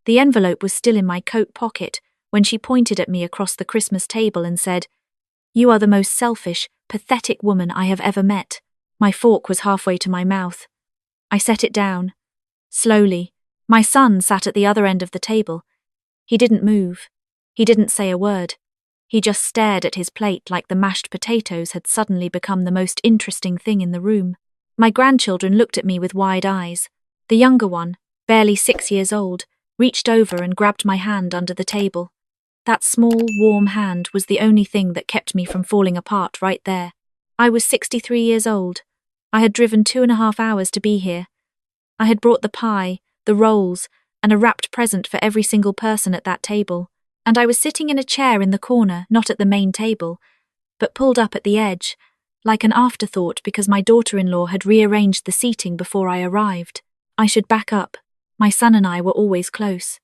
The envelope was still in my coat pocket when she pointed at me across the Christmas table and said, "You are the most selfish, pathetic woman I have ever met." My fork was halfway to my mouth. I set it down. Slowly. My son sat at the other end of the table. He didn't move. He didn't say a word. He just stared at his plate like the mashed potatoes had suddenly become the most interesting thing in the room. My grandchildren looked at me with wide eyes. The younger one, barely 6 years old, reached over and grabbed my hand under the table. That small, warm hand was the only thing that kept me from falling apart right there. I was 63 years old. I had driven 2.5 hours to be here. I had brought the pie, the rolls, and a wrapped present for every single person at that table, and I was sitting in a chair in the corner, not at the main table, but pulled up at the edge, like an afterthought because my daughter-in-law had rearranged the seating before I arrived. I should back up. My son and I were always close.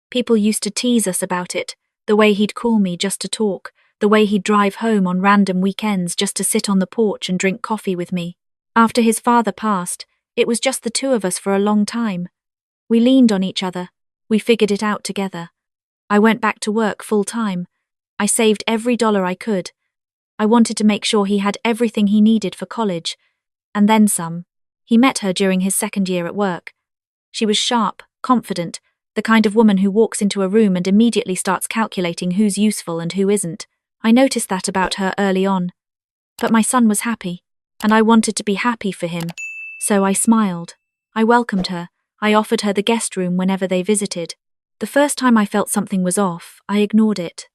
People used to tease us about it, the way he'd call me just to talk, the way he'd drive home on random weekends just to sit on the porch and drink coffee with me. After his father passed, it was just the two of us for a long time. We leaned on each other. We figured it out together. I went back to work full-time. I saved every dollar I could. I wanted to make sure he had everything he needed for college, and then some. He met her during his second year at work. She was sharp, confident, the kind of woman who walks into a room and immediately starts calculating who's useful and who isn't. I noticed that about her early on. But my son was happy, and I wanted to be happy for him. So I smiled. I welcomed her. I offered her the guest room whenever they visited. The first time I felt something was off, I ignored it.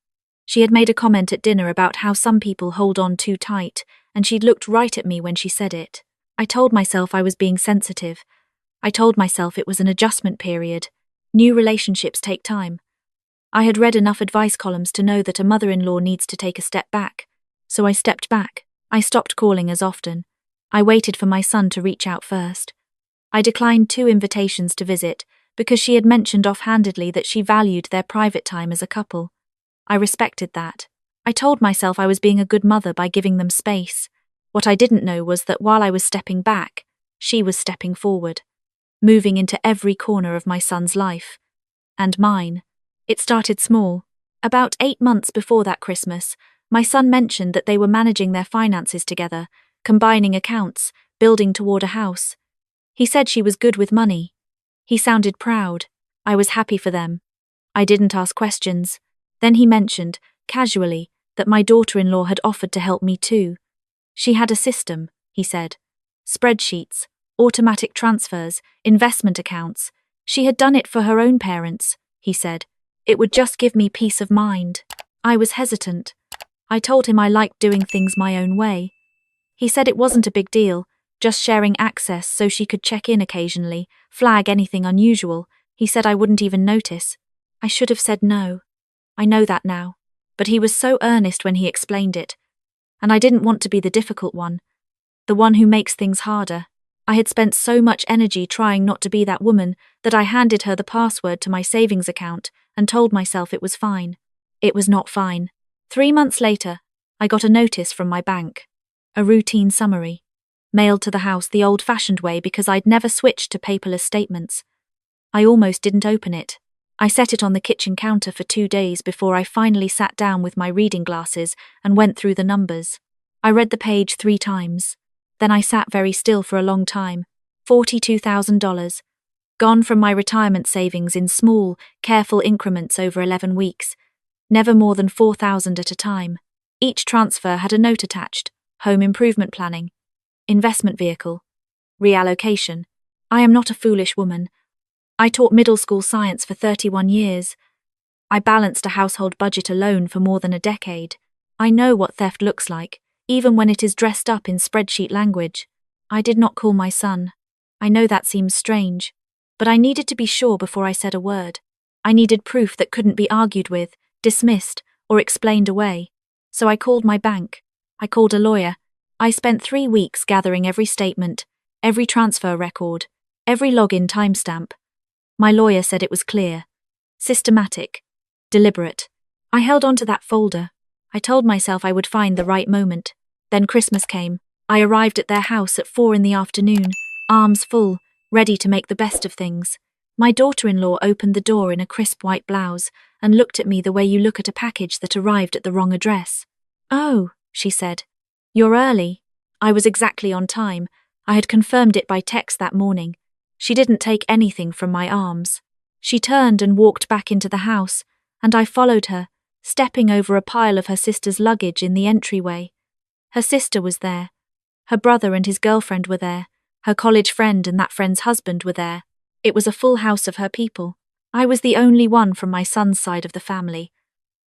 She had made a comment at dinner about how some people hold on too tight, and she'd looked right at me when she said it. I told myself I was being sensitive. I told myself it was an adjustment period. New relationships take time. I had read enough advice columns to know that a mother-in-law needs to take a step back. So I stepped back. I stopped calling as often. I waited for my son to reach out first. I declined 2 invitations to visit because she had mentioned offhandedly that she valued their private time as a couple. I respected that. I told myself I was being a good mother by giving them space. What I didn't know was that while I was stepping back, she was stepping forward, moving into every corner of my son's life. And mine. It started small. About 8 months before that Christmas, my son mentioned that they were managing their finances together, combining accounts, building toward a house. He said she was good with money. He sounded proud. I was happy for them. I didn't ask questions. Then he mentioned, casually, that my daughter-in-law had offered to help me too. She had a system, he said. Spreadsheets, automatic transfers, investment accounts. She had done it for her own parents, he said. It would just give me peace of mind. I was hesitant. I told him I liked doing things my own way. He said it wasn't a big deal, just sharing access so she could check in occasionally, flag anything unusual. He said I wouldn't even notice. I should have said no. I know that now. But he was so earnest when he explained it. And I didn't want to be the difficult one. The one who makes things harder. I had spent so much energy trying not to be that woman that I handed her the password to my savings account and told myself it was fine. It was not fine. 3 months later, I got a notice from my bank. A routine summary. Mailed to the house the old-fashioned way because I'd never switched to paperless statements. I almost didn't open it. I set it on the kitchen counter for 2 days before I finally sat down with my reading glasses and went through the numbers. I read the page 3 times. Then I sat very still for a long time. $42,000. Gone from my retirement savings in small, careful increments over 11 weeks. Never more than $4,000 at a time. Each transfer had a note attached. Home improvement planning. Investment vehicle. Reallocation. I am not a foolish woman. I taught middle school science for 31 years. I balanced a household budget alone for more than a decade. I know what theft looks like, even when it is dressed up in spreadsheet language. I did not call my son. I know that seems strange, but I needed to be sure before I said a word. I needed proof that couldn't be argued with, dismissed, or explained away. So I called my bank. I called a lawyer. I spent 3 weeks gathering every statement, every transfer record, every login timestamp. My lawyer said it was clear, systematic, deliberate. I held on to that folder. I told myself I would find the right moment. Then Christmas came. I arrived at their house at 4 in the afternoon, arms full, ready to make the best of things. My daughter-in-law opened the door in a crisp white blouse and looked at me the way you look at a package that arrived at the wrong address. "Oh," she said. "You're early." I was exactly on time. I had confirmed it by text that morning. She didn't take anything from my arms. She turned and walked back into the house, and I followed her, stepping over a pile of her sister's luggage in the entryway. Her sister was there. Her brother and his girlfriend were there. Her college friend and that friend's husband were there. It was a full house of her people. I was the only one from my son's side of the family,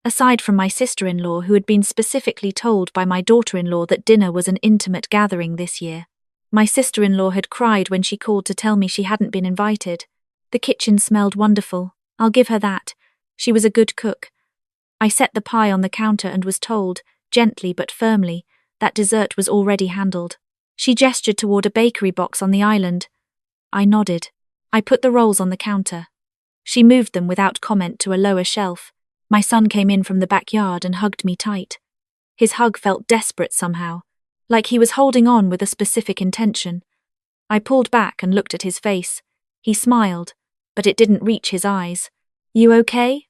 aside from my sister-in-law, who had been specifically told by my daughter-in-law that dinner was an intimate gathering this year. My sister-in-law had cried when she called to tell me she hadn't been invited. The kitchen smelled wonderful. I'll give her that. She was a good cook. I set the pie on the counter and was told, gently but firmly, that dessert was already handled. She gestured toward a bakery box on the island. I nodded. I put the rolls on the counter. She moved them without comment to a lower shelf. My son came in from the backyard and hugged me tight. His hug felt desperate somehow, like he was holding on with a specific intention. I pulled back and looked at his face. He smiled, but it didn't reach his eyes. "You okay?"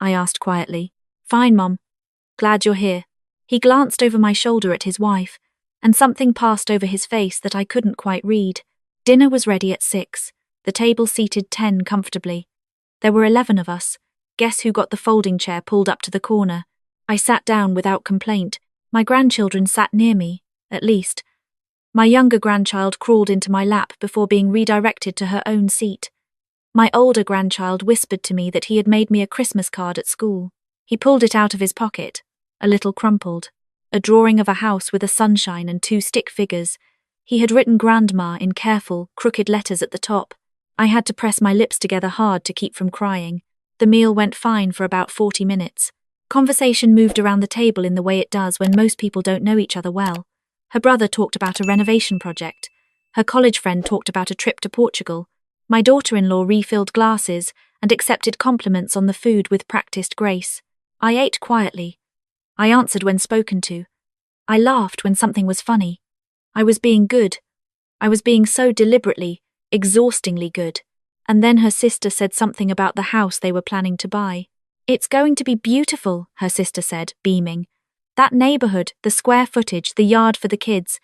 I asked quietly. "Fine, Mom. Glad you're here." He glanced over my shoulder at his wife, and something passed over his face that I couldn't quite read. Dinner was ready at 6. The table seated 10 comfortably. There were 11 of us. Guess who got the folding chair pulled up to the corner? I sat down without complaint. My grandchildren sat near me, at least. My younger grandchild crawled into my lap before being redirected to her own seat. My older grandchild whispered to me that he had made me a Christmas card at school. He pulled it out of his pocket, a little crumpled. A drawing of a house with a sunshine and 2 stick figures. He had written Grandma in careful, crooked letters at the top. I had to press my lips together hard to keep from crying. The meal went fine for about 40 minutes. Conversation moved around the table in the way it does when most people don't know each other well. Her brother talked about a renovation project. Her college friend talked about a trip to Portugal. My daughter-in-law refilled glasses and accepted compliments on the food with practiced grace. I ate quietly. I answered when spoken to. I laughed when something was funny. I was being good. I was being so deliberately, exhaustingly good. And then her sister said something about the house they were planning to buy. "It's going to be beautiful," her sister said, beaming. "That neighborhood, the square footage, the yard for the kids.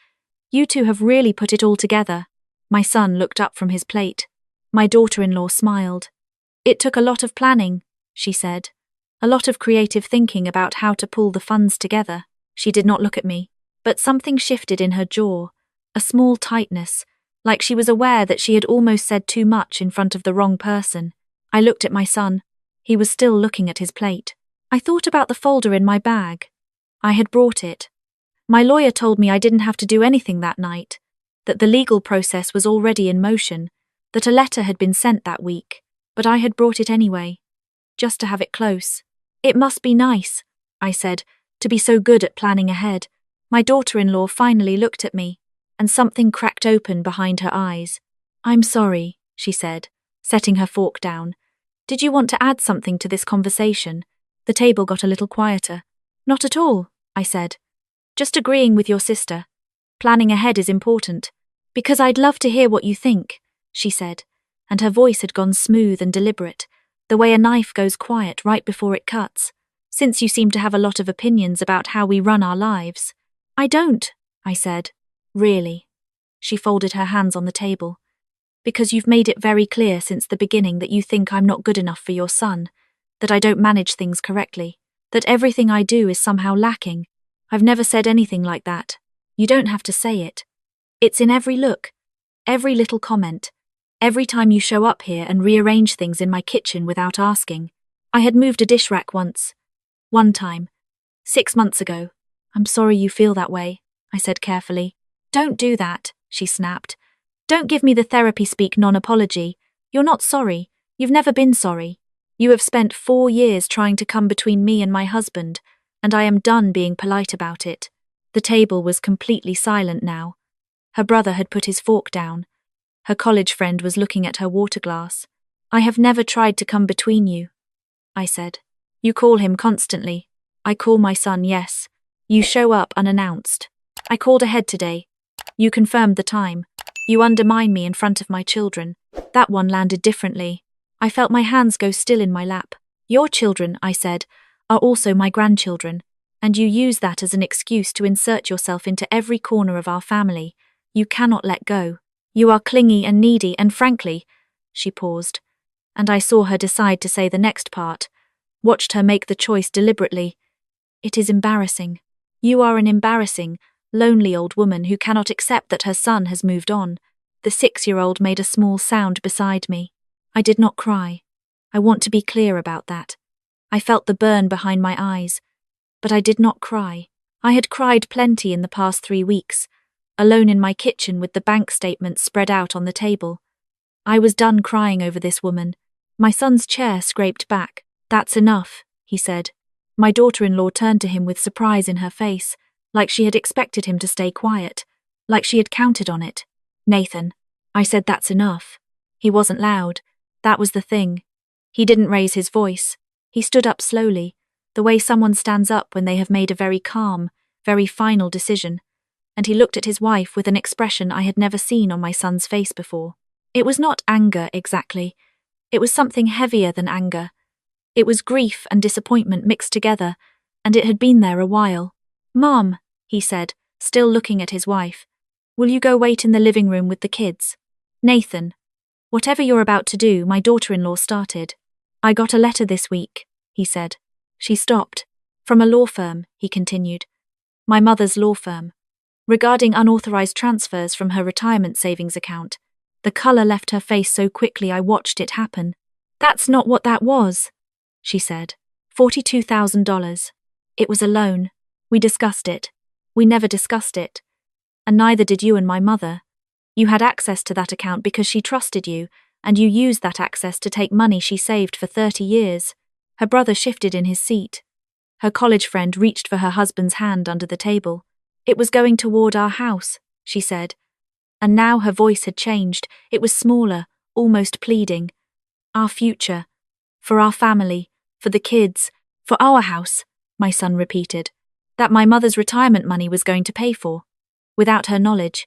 You two have really put it all together." My son looked up from his plate. My daughter-in-law smiled. "It took a lot of planning," she said. "A lot of creative thinking about how to pull the funds together." She did not look at me, but something shifted in her jaw, a small tightness, like she was aware that she had almost said too much in front of the wrong person. I looked at my son. He was still looking at his plate. I thought about the folder in my bag. I had brought it. My lawyer told me I didn't have to do anything that night, that the legal process was already in motion, that a letter had been sent that week, but I had brought it anyway, just to have it close. "It must be nice," I said, "to be so good at planning ahead." My daughter-in-law finally looked at me, and something cracked open behind her eyes. "I'm sorry," she said, setting her fork down. "Did you want to add something to this conversation?" The table got a little quieter. "Not at all," I said. "Just agreeing with your sister. Planning ahead is important. Because I'd love to hear what you think," she said, and her voice had gone smooth and deliberate, the way a knife goes quiet right before it cuts. "Since you seem to have a lot of opinions about how we run our lives." "I don't," I said. "Really?" She folded her hands on the table. "Because you've made it very clear since the beginning that you think I'm not good enough for your son, that I don't manage things correctly, that everything I do is somehow lacking. I've never said anything like that. You don't have to say it. It's in every look, every little comment, every time you show up here and rearrange things in my kitchen without asking. I had moved a dish rack once. One time. 6 months ago. I'm sorry you feel that way," I said carefully. "Don't do that," she snapped. "Don't give me the therapy speak non-apology. You're not sorry. You've never been sorry. You have spent 4 years trying to come between me and my husband, and I am done being polite about it." The table was completely silent now. Her brother had put his fork down. Her college friend was looking at her water glass. "I have never tried to come between you," I said. "You call him constantly." "I call my son, yes. You show up unannounced. I called ahead today. You confirmed the time. You undermine me in front of my children. That one landed differently." I felt my hands go still in my lap. Your children, I said, are also my grandchildren, and you use that as an excuse to insert yourself into every corner of our family. You cannot let go. You are clingy and needy, and frankly, she paused, and I saw her decide to say the next part, watched her make the choice deliberately. It is embarrassing. You are an embarrassing, lonely old woman who cannot accept that her son has moved on. The 6-year-old made a small sound beside me. I did not cry. I want to be clear about that. I felt the burn behind my eyes, but I did not cry. I had cried plenty in the past 3 weeks, alone in my kitchen with the bank statements spread out on the table. I was done crying over this woman. My son's chair scraped back. That's enough, he said. My daughter-in-law turned to him with surprise in her face, like she had expected him to stay quiet, like she had counted on it. Nathan, I said, that's enough. He wasn't loud. That was the thing. He didn't raise his voice. He stood up slowly, the way someone stands up when they have made a very calm, very final decision, and he looked at his wife with an expression I had never seen on my son's face before. It was not anger exactly. It was something heavier than anger. It was grief and disappointment mixed together, and it had been there a while. Mom, he said, still looking at his wife, will you go wait in the living room with the kids? Nathan, whatever you're about to do, my daughter-in-law started. I got a letter this week, he said. She stopped. From a law firm, he continued. My mother's law firm. Regarding unauthorized transfers from her retirement savings account. The color left her face so quickly I watched it happen. That's not what that was, she said. $42,000. It was a loan. We discussed it. We never discussed it. And neither did you and my mother. You had access to that account because she trusted you, and you used that access to take money she saved for 30 years. Her brother shifted in his seat. Her college friend reached for her husband's hand under the table. It was going toward our house, she said. And now her voice had changed. It was smaller, almost pleading. Our future. For our family. For the kids. For our house, my son repeated. That my mother's retirement money was going to pay for. Without her knowledge.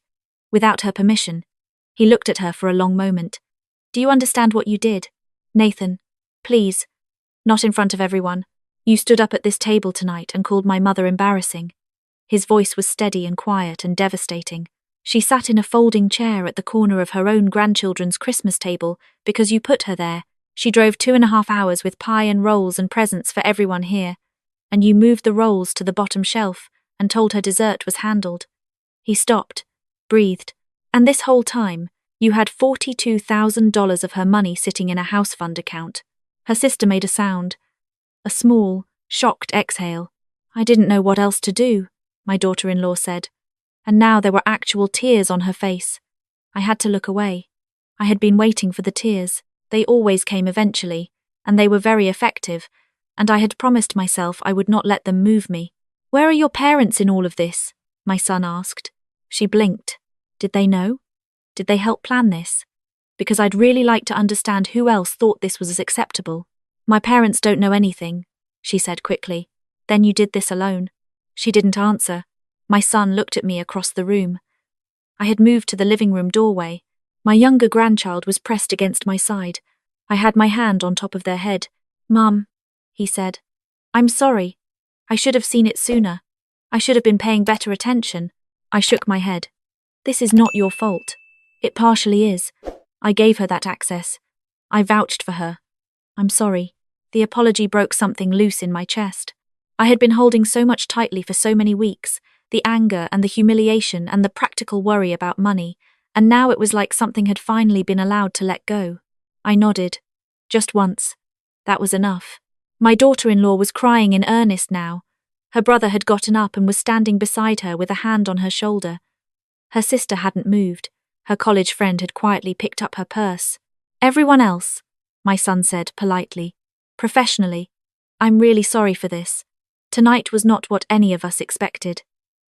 Without her permission. He looked at her for a long moment. Do you understand what you did? Nathan, please. Not in front of everyone. You stood up at this table tonight and called my mother embarrassing. His voice was steady and quiet and devastating. She sat in a folding chair at the corner of her own grandchildren's Christmas table because you put her there. She drove 2.5 hours with pie and rolls and presents for everyone here. And you moved the rolls to the bottom shelf and told her dessert was handled. He stopped, breathed, and this whole time, you had $42,000 of her money sitting in a house fund account. Her sister made a sound. A small, shocked exhale. I didn't know what else to do, my daughter-in-law said. And now there were actual tears on her face. I had to look away. I had been waiting for the tears. They always came eventually, and they were very effective, and I had promised myself I would not let them move me. Where are your parents in all of this? My son asked. She blinked. Did they know? Did they help plan this? Because I'd really like to understand who else thought this was as acceptable. My parents don't know anything, she said quickly. Then you did this alone. She didn't answer. My son looked at me across the room. I had moved to the living room doorway. My younger grandchild was pressed against my side. I had my hand on top of their head. Mum, he said. I'm sorry. I should have seen it sooner. I should have been paying better attention. I shook my head. This is not your fault. It partially is. I gave her that access. I vouched for her. I'm sorry. The apology broke something loose in my chest. I had been holding so much tightly for so many weeks, the anger and the humiliation and the practical worry about money, and now it was like something had finally been allowed to let go. I nodded. Just once. That was enough. My daughter-in-law was crying in earnest now. Her brother had gotten up and was standing beside her with a hand on her shoulder. Her sister hadn't moved. Her college friend had quietly picked up her purse. Everyone else, my son said politely, professionally. I'm really sorry for this. Tonight was not what any of us expected.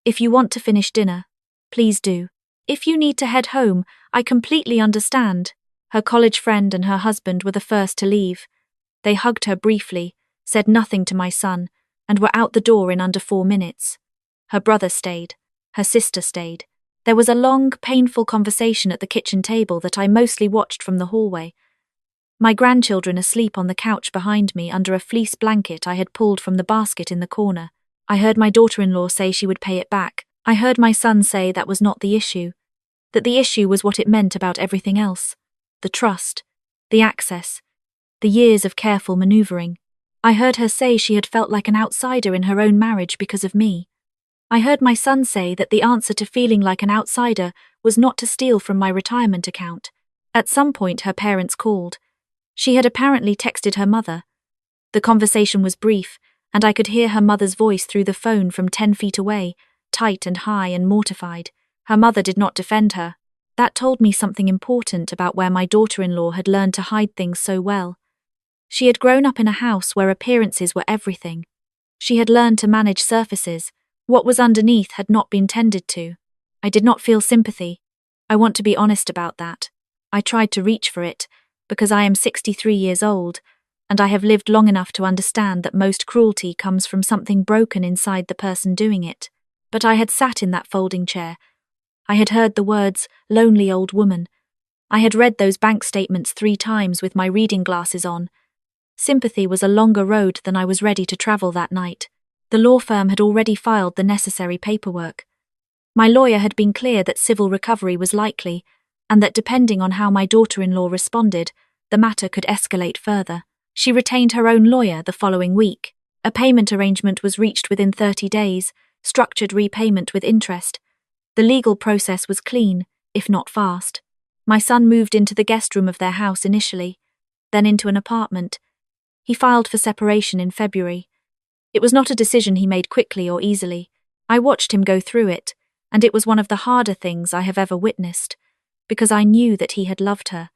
If you want to finish dinner, please do. If you need to head home, I completely understand. Her college friend and her husband were the first to leave. They hugged her briefly, said nothing to my son, and were out the door in under 4 minutes. Her brother stayed. Her sister stayed. There was a long, painful conversation at the kitchen table that I mostly watched from the hallway. My grandchildren asleep on the couch behind me under a fleece blanket I had pulled from the basket in the corner. I heard my daughter-in-law say she would pay it back. I heard my son say that was not the issue. That the issue was what it meant about everything else. The trust. The access. The years of careful maneuvering. I heard her say she had felt like an outsider in her own marriage because of me. I heard my son say that the answer to feeling like an outsider was not to steal from my retirement account. At some point her parents called. She had apparently texted her mother. The conversation was brief, and I could hear her mother's voice through the phone from 10 feet away, tight and high and mortified. Her mother did not defend her. That told me something important about where my daughter-in-law had learned to hide things so well. She had grown up in a house where appearances were everything. She had learned to manage surfaces. What was underneath had not been tended to. I did not feel sympathy. I want to be honest about that. I tried to reach for it, because I am 63 years old, and I have lived long enough to understand that most cruelty comes from something broken inside the person doing it. But I had sat in that folding chair. I had heard the words, lonely old woman. I had read those bank statements 3 times with my reading glasses on. Sympathy was a longer road than I was ready to travel that night. The law firm had already filed the necessary paperwork. My lawyer had been clear that civil recovery was likely, and that depending on how my daughter-in-law responded, the matter could escalate further. She retained her own lawyer the following week. A payment arrangement was reached within 30 days, structured repayment with interest. The legal process was clean, if not fast. My son moved into the guest room of their house initially, then into an apartment. He filed for separation in February. It was not a decision he made quickly or easily. I watched him go through it, and it was one of the harder things I have ever witnessed, because I knew that he had loved her,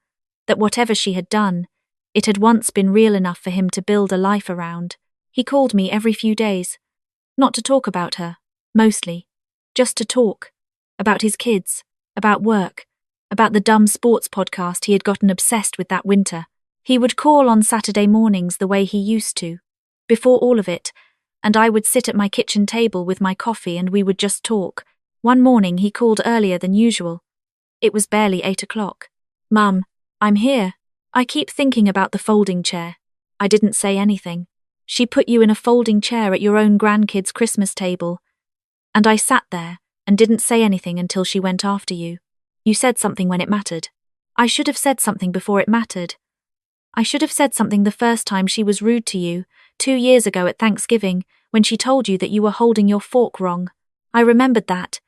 that whatever she had done, it had once been real enough for him to build a life around. He called me every few days, not to talk about her, mostly, just to talk, about his kids, about work, about the dumb sports podcast he had gotten obsessed with that winter. He would call on Saturday mornings the way he used to, before all of it, and I would sit at my kitchen table with my coffee and we would just talk. One morning he called earlier than usual. It was barely 8 o'clock. "Mum, I'm here. I keep thinking about the folding chair." I didn't say anything. "She put you in a folding chair at your own grandkid's Christmas table. And I sat there and didn't say anything until she went after you. You said something when it mattered. I should have said something before it mattered. I should have said something the first time she was rude to you, 2 years ago at Thanksgiving, when she told you that you were holding your fork wrong. I remembered that.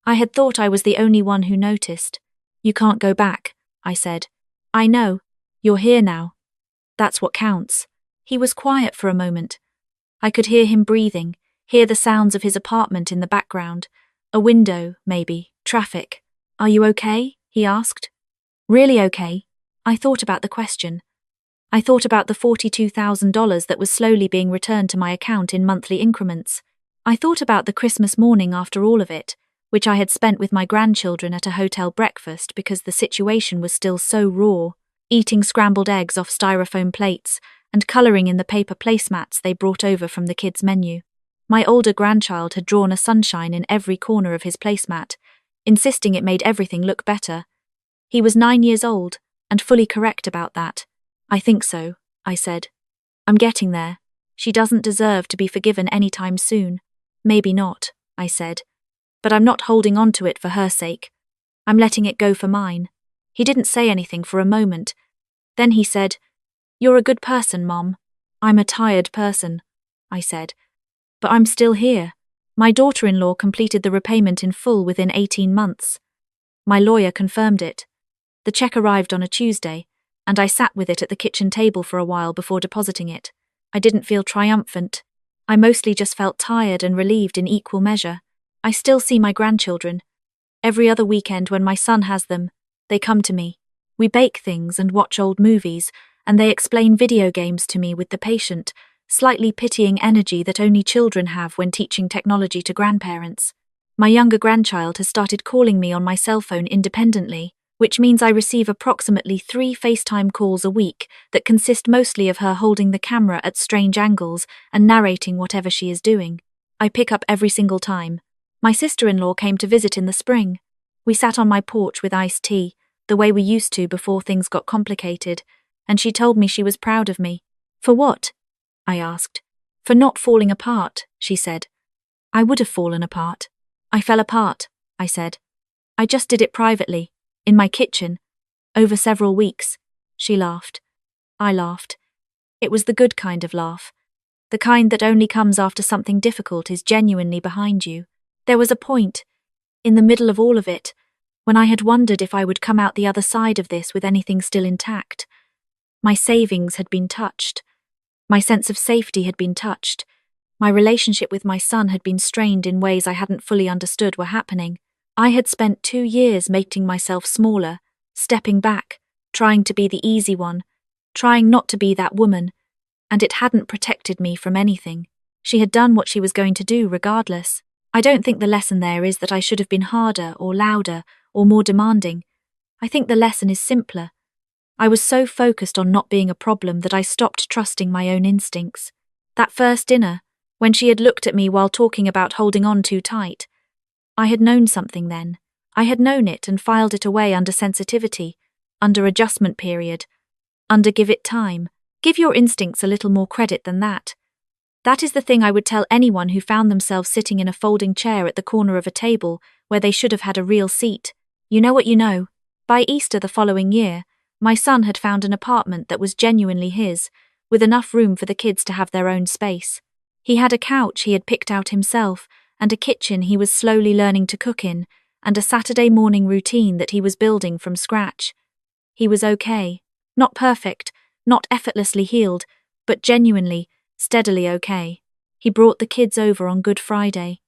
I had thought I was the only one who noticed. You can't go back," I said. "I know. You're here now. That's what counts." He was quiet for a moment. I could hear him breathing, hear the sounds of his apartment in the background. A window, maybe, traffic. "Are you okay?" he asked. "Really okay?" I thought about the question. I thought about the $42,000 that was slowly being returned to my account in monthly increments. I thought about the Christmas morning after all of it, which I had spent with my grandchildren at a hotel breakfast because the situation was still so raw, eating scrambled eggs off styrofoam plates and colouring in the paper placemats they brought over from the kids' menu. My older grandchild had drawn a sunshine in every corner of his placemat, insisting it made everything look better. He was 9 years old, and fully correct about that. "I think so," I said. "I'm getting there. She doesn't deserve to be forgiven anytime soon." "Maybe not," I said. "But I'm not holding on to it for her sake. I'm letting it go for mine." He didn't say anything for a moment. Then he said, "You're a good person, Mom." "I'm a tired person," I said. "But I'm still here." My daughter-in-law completed the repayment in full within 18 months. My lawyer confirmed it. The check arrived on a Tuesday, and I sat with it at the kitchen table for a while before depositing it. I didn't feel triumphant. I mostly just felt tired and relieved in equal measure. I still see my grandchildren. Every other weekend when my son has them, they come to me. We bake things and watch old movies, and they explain video games to me with the patient, slightly pitying energy that only children have when teaching technology to grandparents. My younger grandchild has started calling me on my cell phone independently, which means I receive approximately 3 FaceTime calls a week that consist mostly of her holding the camera at strange angles and narrating whatever she is doing. I pick up every single time. My sister-in-law came to visit in the spring. We sat on my porch with iced tea, the way we used to before things got complicated. and she told me she was proud of me. For what? I asked. For not falling apart, she said. I would have fallen apart. I fell apart, I said. I just did it privately, in my kitchen, over several weeks. She laughed. I laughed. It was the good kind of laugh. The kind that only comes after something difficult is genuinely behind you. There was a point, in the middle of all of it, when I had wondered if I would come out the other side of this with anything still intact. My savings had been touched. My sense of safety had been touched. My relationship with my son had been strained in ways I hadn't fully understood were happening. I had spent 2 years making myself smaller, stepping back, trying to be the easy one, trying not to be that woman, and it hadn't protected me from anything. She had done what she was going to do regardless. I don't think the lesson there is that I should have been harder or louder or more demanding. I think the lesson is simpler. I was so focused on not being a problem that I stopped trusting my own instincts. That first dinner, when she had looked at me while talking about holding on too tight, I had known something then. I had known it and filed it away under sensitivity, under adjustment period, under give it time. Give your instincts a little more credit than that. That is the thing I would tell anyone who found themselves sitting in a folding chair at the corner of a table where they should have had a real seat. You know what you know. By Easter the following year, my son had found an apartment that was genuinely his, with enough room for the kids to have their own space. He had a couch he had picked out himself, and a kitchen he was slowly learning to cook in, and a Saturday morning routine that he was building from scratch. He was okay. Not perfect, not effortlessly healed, but genuinely, steadily okay. He brought the kids over on Good Friday.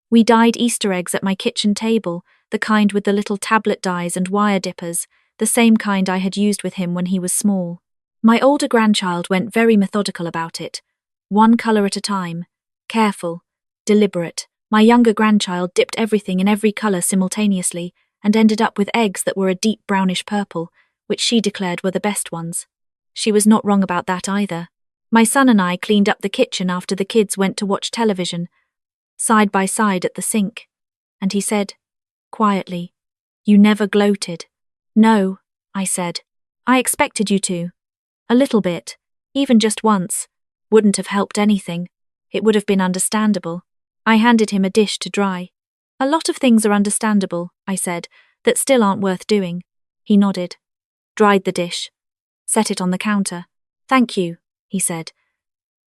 We dyed Easter eggs at my kitchen table, the kind with the little tablet dyes and wire dippers, the same kind I had used with him when he was small. My older grandchild went very methodical about it, one colour at a time, careful, deliberate. My younger grandchild dipped everything in every colour simultaneously and ended up with eggs that were a deep brownish purple, which she declared were the best ones. She was not wrong about that either. My son and I cleaned up the kitchen after the kids went to watch television, side by side at the sink, and he said, quietly, "You never gloated." "No," I said. "I expected you to. A little bit, even just once, wouldn't have helped anything. It would have been understandable." I handed him a dish to dry. "A lot of things are understandable," I said, "that still aren't worth doing." He nodded, dried the dish, set it on the counter. "Thank you," he said,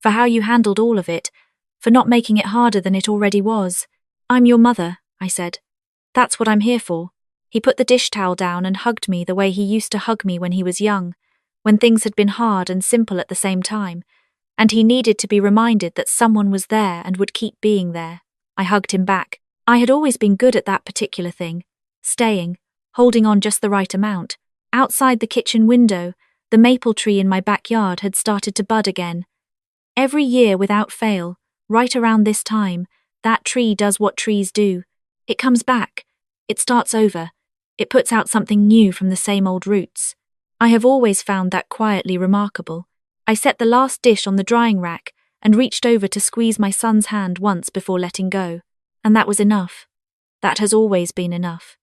"for how you handled all of it, for not making it harder than it already was." "I'm your mother," I said. "That's what I'm here for." He put the dish towel down and hugged me the way he used to hug me when he was young, when things had been hard and simple at the same time, and he needed to be reminded that someone was there and would keep being there. I hugged him back. I had always been good at that particular thing, staying, holding on just the right amount. Outside the kitchen window, the maple tree in my backyard had started to bud again. Every year without fail, right around this time, that tree does what trees do. It comes back. It starts over. It puts out something new from the same old roots. I have always found that quietly remarkable. I set the last dish on the drying rack and reached over to squeeze my son's hand once before letting go. And that was enough. That has always been enough.